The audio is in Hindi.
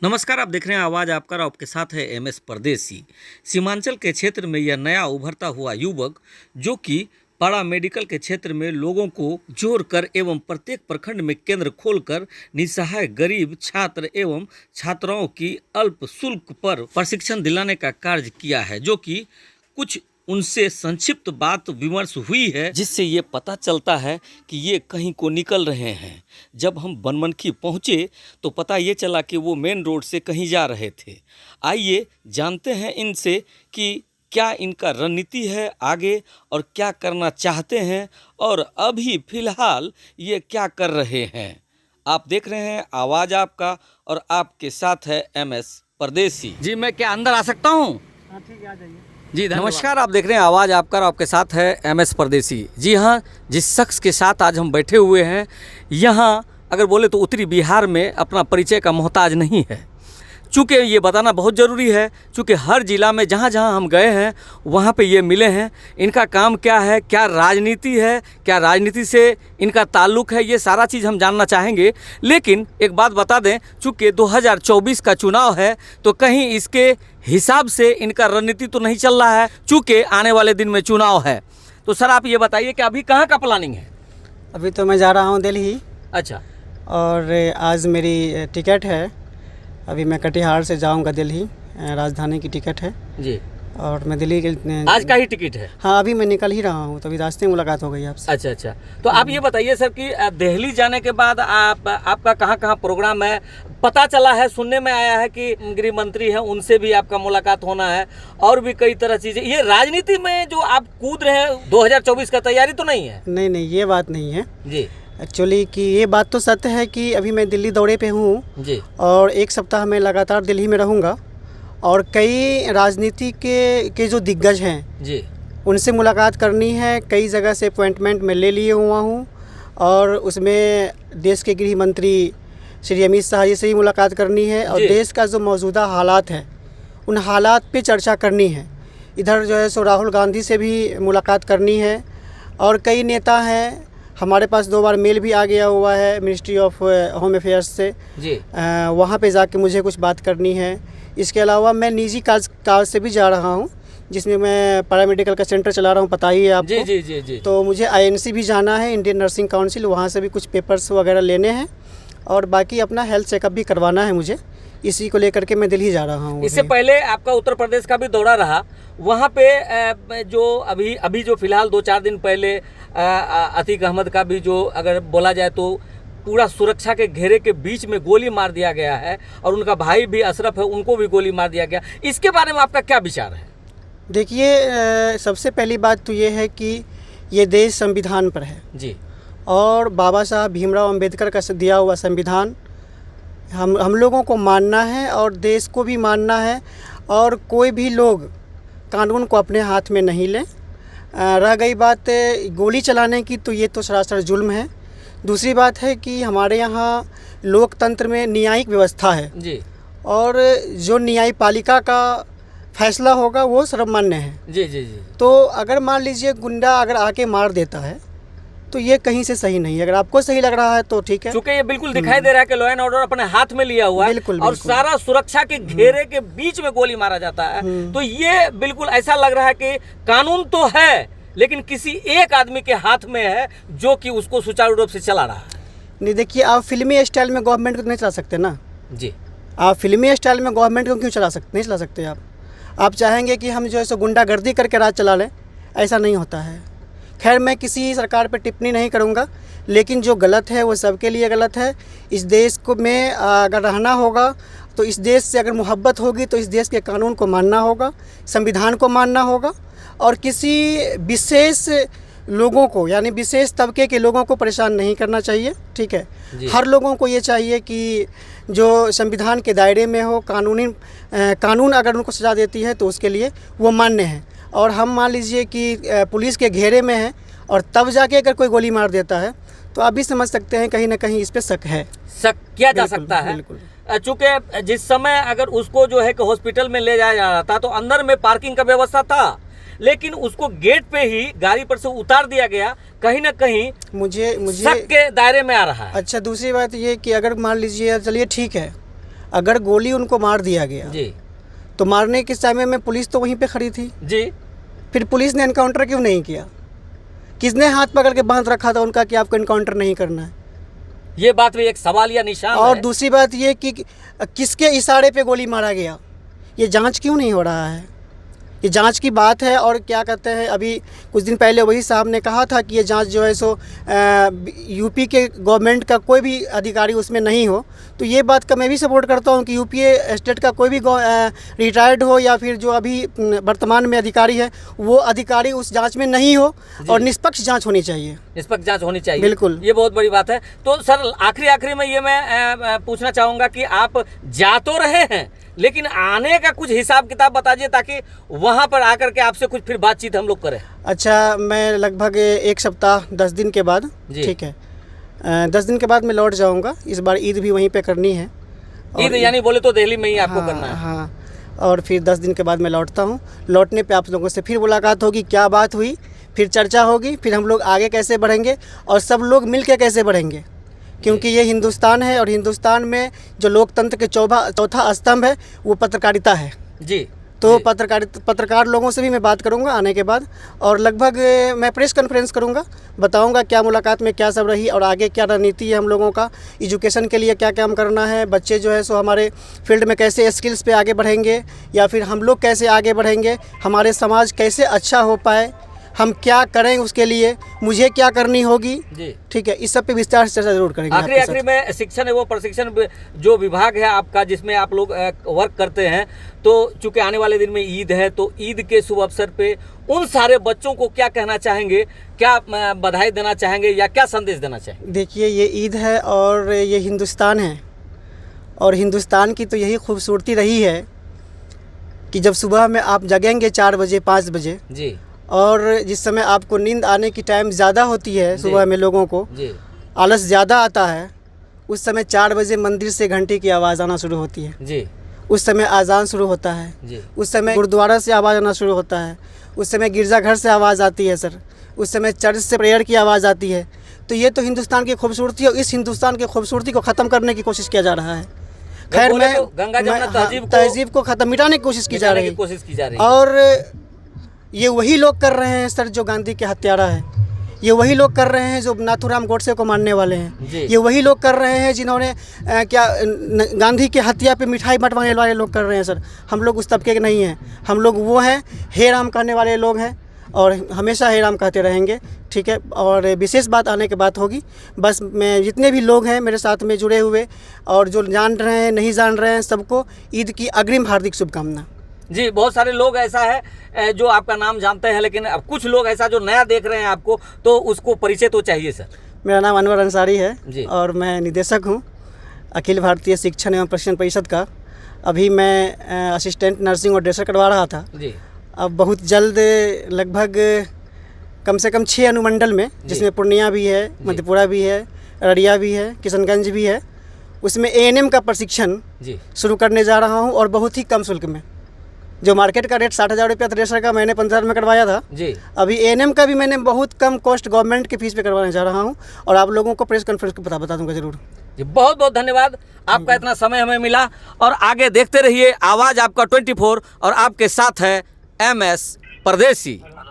नमस्कार, आप देख रहे हैं आवाज़ आपका और आपके साथ है एमएस परदेसी। सीमांचल के क्षेत्र में यह नया उभरता हुआ युवक जो कि पारा मेडिकल के क्षेत्र में लोगों को जोड़कर एवं प्रत्येक प्रखंड में केंद्र खोलकर निसहाय गरीब छात्र एवं छात्राओं की अल्प शुल्क पर प्रशिक्षण दिलाने का कार्य किया है, जो कि कुछ उनसे संक्षिप्त बात विमर्श हुई है, जिससे ये पता चलता है कि ये कहीं को निकल रहे हैं। जब हम बनमनखी पहुँचे तो पता ये चला कि वो मेन रोड से कहीं जा रहे थे। आइए जानते हैं इनसे कि क्या इनका रणनीति है आगे और क्या करना चाहते हैं और अभी फ़िलहाल ये क्या कर रहे हैं। आप देख रहे हैं आवाज़ आपका और आपके साथ है एमएस परदेसी। जी, मैं क्या अंदर आ सकता हूँ? हाँ ठीक है, आ जाइए जी नमस्कार, आप देख रहे हैं आवाज़ आपका और आपके साथ है एमएस परदेसी। जी हाँ, जिस शख्स के साथ आज हम बैठे हुए हैं यहाँ अगर बोले तो उत्तरी बिहार में अपना परिचय का मोहताज नहीं है। चूँकि ये बताना बहुत ज़रूरी है, चूँकि हर ज़िला में जहाँ जहाँ हम गए हैं वहाँ पे ये मिले हैं। इनका काम क्या है, क्या राजनीति है, क्या राजनीति से इनका ताल्लुक़ है, ये सारा चीज़ हम जानना चाहेंगे। लेकिन एक बात बता दें, चूँकि 2024 का चुनाव है तो कहीं इसके हिसाब से इनका रणनीति तो नहीं चल रहा है, चूँकि आने वाले दिन में चुनाव है। तो सर आप ये बताइए कि अभी कहाँ का प्लानिंग है? अभी तो मैं जा रहा हूँ दिल्ली। अच्छा, और आज मेरी टिकट है। अभी मैं कटिहार से जाऊँगा दिल्ली, राजधानी की टिकट है जी। और मैं दिल्ली के आज का ही टिकट है? हाँ, अभी मैं निकल ही रहा हूँ, तो अभी रास्ते में मुलाकात हो गई आपसे। अच्छा अच्छा, तो आप ये बताइए सर कि दिल्ली जाने के बाद आपका कहाँ कहाँ प्रोग्राम है? पता चला है, सुनने में आया है कि गृह मंत्री हैं, उनसे भी आपका मुलाकात होना है और भी कई तरह चीज़ें। ये राजनीति में जो आप कूद रहे हैं 2024 का तैयारी तो नहीं है? नहीं नहीं, ये बात नहीं है जी। एक्चुअली कि ये बात तो सत्य है कि अभी मैं दिल्ली दौरे पे हूँ जी। और एक सप्ताह में लगातार दिल्ली में रहूँगा और कई राजनीति के जो दिग्गज हैं जी, उनसे मुलाकात करनी है। कई जगह से अपॉइंटमेंट मैं ले लिए हुआ हूँ और उसमें देश के गृह मंत्री श्री अमित शाह जी से ही मुलाकात करनी है और देश का जो मौजूदा हालात है उन हालात पे चर्चा करनी है। इधर जो है सो राहुल गांधी से भी मुलाकात करनी है और कई नेता हैं। हमारे पास 2 बार मेल भी आ गया हुआ है मिनिस्ट्री ऑफ होम अफेयर्स से जी। वहाँ पे जाके मुझे कुछ बात करनी है। इसके अलावा मैं निजी कार्य से भी जा रहा हूँ, जिसमें मैं पैरामेडिकल का सेंटर चला रहा हूँ, पता ही है आपको। जी जी जी जी। तो मुझे आईएनसी भी जाना है, इंडियन नर्सिंग काउंसिल, वहाँ से भी कुछ पेपर्स वगैरह लेने हैं और बाकी अपना हेल्थ चेकअप भी करवाना है मुझे। इसी को लेकर के मैं दिल्ली जा रहा हूँ। इससे पहले आपका उत्तर प्रदेश का भी दौरा रहा, वहाँ पे जो अभी जो फिलहाल 2-4 दिन पहले अतीक अहमद का भी जो अगर बोला जाए तो पूरा सुरक्षा के घेरे के बीच में गोली मार दिया गया है और उनका भाई भी अशरफ है, उनको भी गोली मार दिया गया। इसके बारे में आपका क्या विचार है? देखिए, सबसे पहली बात तो ये है कि ये देश संविधान पर है जी और बाबा साहब भीमराव अंबेडकर का दिया हुआ संविधान हम लोगों को मानना है और देश को भी मानना है और कोई भी लोग कानून को अपने हाथ में नहीं लें। रह गई बात गोली चलाने की, तो ये तो सरासर जुल्म है। दूसरी बात है कि हमारे यहाँ लोकतंत्र में न्यायिक व्यवस्था है जी और जो न्यायपालिका का फैसला होगा वो सर्वमान्य है। जी जी जी। तो अगर मान लीजिए गुंडा अगर आके मार देता है तो ये कहीं से सही नहीं है। अगर आपको सही लग रहा है तो ठीक है, क्योंकि ये बिल्कुल दिखाई दे रहा है कि लॉ एंड ऑर्डर अपने हाथ में लिया हुआ है। बिल्कुल, और बिल्कुल। सारा सुरक्षा के घेरे के बीच में गोली मारा जाता है। तो ये बिल्कुल ऐसा लग रहा है कि कानून तो है लेकिन किसी एक आदमी के हाथ में है जो कि उसको सुचारू रूप से चला रहा है। नहीं, देखिए, आप फिल्मी स्टाइल में गवर्नमेंट को नहीं चला सकते ना जी। आप फिल्मी स्टाइल में गवर्नमेंट को क्यों नहीं चला सकते आप चाहेंगे कि हम जो है सो गुंडागर्दी करके राज चला लें, ऐसा नहीं होता है। खैर, मैं किसी सरकार पर टिप्पणी नहीं करूंगा, लेकिन जो गलत है वो सबके लिए गलत है। इस देश को में अगर रहना होगा तो इस देश से अगर मोहब्बत होगी तो इस देश के कानून को मानना होगा, संविधान को मानना होगा और किसी विशेष लोगों को यानी विशेष तबके के लोगों को परेशान नहीं करना चाहिए। ठीक है, हर लोगों को ये चाहिए कि जो संविधान के दायरे में हो, कानून अगर उनको सज़ा देती है तो उसके लिए वो मान्य है। और हम मान लीजिए कि पुलिस के घेरे में हैं और तब जाके अगर कोई गोली मार देता है तो आप भी समझ सकते हैं कहीं ना कहीं इस पे शक है। शक किया जा सकता है। चूँकि जिस समय अगर उसको जो है कि हॉस्पिटल में ले जाया जा रहा था तो अंदर में पार्किंग का व्यवस्था था, लेकिन उसको गेट पे ही गाड़ी पर से उतार दिया गया। कहीं ना कहीं मुझे शक के दायरे में आ रहा है। अच्छा, दूसरी बात ये कि अगर मान लीजिए, चलिए ठीक है, अगर गोली उनको मार दिया गया जी तो मारने के समय में पुलिस तो वहीं पे खड़ी थी, जी, फिर पुलिस ने एनकाउंटर क्यों नहीं किया? किसने हाथ पकड़ के बांध रखा था उनका कि आपको एनकाउंटर नहीं करना है? ये बात भी एक सवाल या निशान और है। दूसरी बात ये कि किसके इशारे पे गोली मारा गया, ये जांच क्यों नहीं हो रहा है? ये जांच की बात है। और क्या कहते हैं, अभी कुछ दिन पहले वही साहब ने कहा था कि ये जांच जो है सो यूपी के गवर्नमेंट का कोई भी अधिकारी उसमें नहीं हो। तो ये बात का मैं भी सपोर्ट करता हूँ कि यूपी स्टेट का कोई भी रिटायर्ड हो या फिर जो अभी वर्तमान में अधिकारी है वो अधिकारी उस जांच में नहीं हो और निष्पक्ष जांच होनी चाहिए। निष्पक्ष जांच होनी चाहिए, बिल्कुल, ये बहुत बड़ी बात है। तो सर आखिरी में ये मैं पूछना चाहूँगा कि आप जा तो रहे हैं लेकिन आने का कुछ हिसाब किताब बता दीजिए ताकि वहाँ पर आकर के आपसे कुछ फिर बातचीत हम लोग करें। अच्छा, मैं लगभग 1 सप्ताह 10 दिन के बाद, ठीक है, 10 दिन के बाद मैं लौट जाऊंगा। इस बार ईद भी वहीं पे करनी है। ईद यानी बोले तो दिल्ली में ही आपको करना है? हाँ, और फिर 10 दिन के बाद मैं लौटता हूँ। लौटने पे आप लोगों से फिर मुलाकात होगी, क्या बात हुई, फिर चर्चा होगी, फिर हम लोग आगे कैसे बढ़ेंगे और सब लोग मिल के कैसे बढ़ेंगे, क्योंकि ये हिंदुस्तान है और हिंदुस्तान में जो लोकतंत्र के चौथा स्तंभ है वो पत्रकारिता है जी। तो पत्रकार लोगों से भी मैं बात करूंगा आने के बाद, और लगभग मैं प्रेस कॉन्फ्रेंस करूंगा, बताऊंगा क्या मुलाकात में क्या सब रही और आगे क्या रणनीति है हम लोगों का, एजुकेशन के लिए क्या काम करना है, बच्चे जो है सो हमारे फील्ड में कैसे स्किल्स पे आगे बढ़ेंगे या फिर हम लोग कैसे आगे बढ़ेंगे, हमारे समाज कैसे अच्छा हो पाए, हम क्या करें उसके लिए, मुझे क्या करनी होगी जी। ठीक है, इस सब पे विस्तार से चर्चा जरूर करेंगे। आखिरी में शिक्षण एवं प्रशिक्षण जो विभाग है आपका जिसमें आप लोग वर्क करते हैं, तो चूंकि आने वाले दिन में ईद है तो ईद के शुभ अवसर पे उन सारे बच्चों को क्या कहना चाहेंगे, क्या बधाई देना चाहेंगे या क्या संदेश देना चाहेंगे? देखिए, ये ईद है और ये हिंदुस्तान है और हिंदुस्तान की तो यही खूबसूरती रही है कि जब सुबह में आप जगेंगे 4 बजे 5 बजे जी, और जिस समय आपको नींद आने की टाइम ज़्यादा होती है सुबह में, लोगों को आलस ज़्यादा आता है, उस समय 4 बजे मंदिर से घंटी की आवाज़ आना शुरू होती है जी। उस समय आज़ान शुरू होता है जी। उस समय गुरुद्वारा से आवाज़ आना शुरू होता है, उस समय गिरजाघर से आवाज़ आती है सर, उस समय चर्च से प्रेयर की आवाज़ आती है। तो ये तो हिंदुस्तान की खूबसूरती है और इस हिंदुस्तान की खूबसूरती को ख़त्म करने की कोशिश किया जा रहा है। खैर, मैं गंगा जमुना तहजीब को ख़त्म मिटाने की कोशिश की जा रही है और ये वही लोग कर रहे हैं सर जो गांधी के हत्यारा है, ये वही लोग कर रहे हैं जो नाथूराम गोडसे को मारने वाले हैं, ये वही लोग कर रहे हैं जिन्होंने गांधी के हत्या पे मिठाई बंटवाने वाले लोग कर रहे हैं सर। हम लोग उस तबके के नहीं हैं, हम लोग वो हैं हे राम कहने वाले लोग हैं और हमेशा हे राम कहते रहेंगे, ठीक है। और विशेष बात आने के बात होगी, बस मैं जितने भी लोग हैं मेरे साथ में जुड़े हुए और जो जान रहे हैं नहीं जान रहे हैं, सबको ईद की अग्रिम हार्दिक शुभकामना जी। बहुत सारे लोग ऐसा है जो आपका नाम जानते हैं लेकिन अब कुछ लोग ऐसा जो नया देख रहे हैं आपको, तो उसको परिचय तो चाहिए सर। मेरा नाम अनवर अंसारी है जी और मैं निदेशक हूँ अखिल भारतीय शिक्षण एवं प्रशिक्षण परिषद का। अभी मैं असिस्टेंट नर्सिंग और ड्रेसर करवा रहा था जी। अब बहुत जल्द लगभग कम से कम 6 अनुमंडल में, जिसमें पूर्णिया भी है, मधेपुरा भी है, अररिया भी है, किशनगंज भी है, उसमें ANM का प्रशिक्षण शुरू करने जा रहा हूँ और बहुत ही कम शुल्क में। जो मार्केट का रेट 60,000 रुपया था ड्रेसर का, मैंने 15,000 में करवाया था जी। अभी ANM का भी मैंने बहुत कम कॉस्ट गवर्नमेंट की फीस पे करवाने जा रहा हूँ और आप लोगों को प्रेस कॉन्फ्रेंस को बता दूंगा जरूर जी। बहुत बहुत धन्यवाद, आपका इतना समय हमें मिला और आगे देखते रहिए आवाज़ आपका 24 और आपके साथ है MS परदेसी।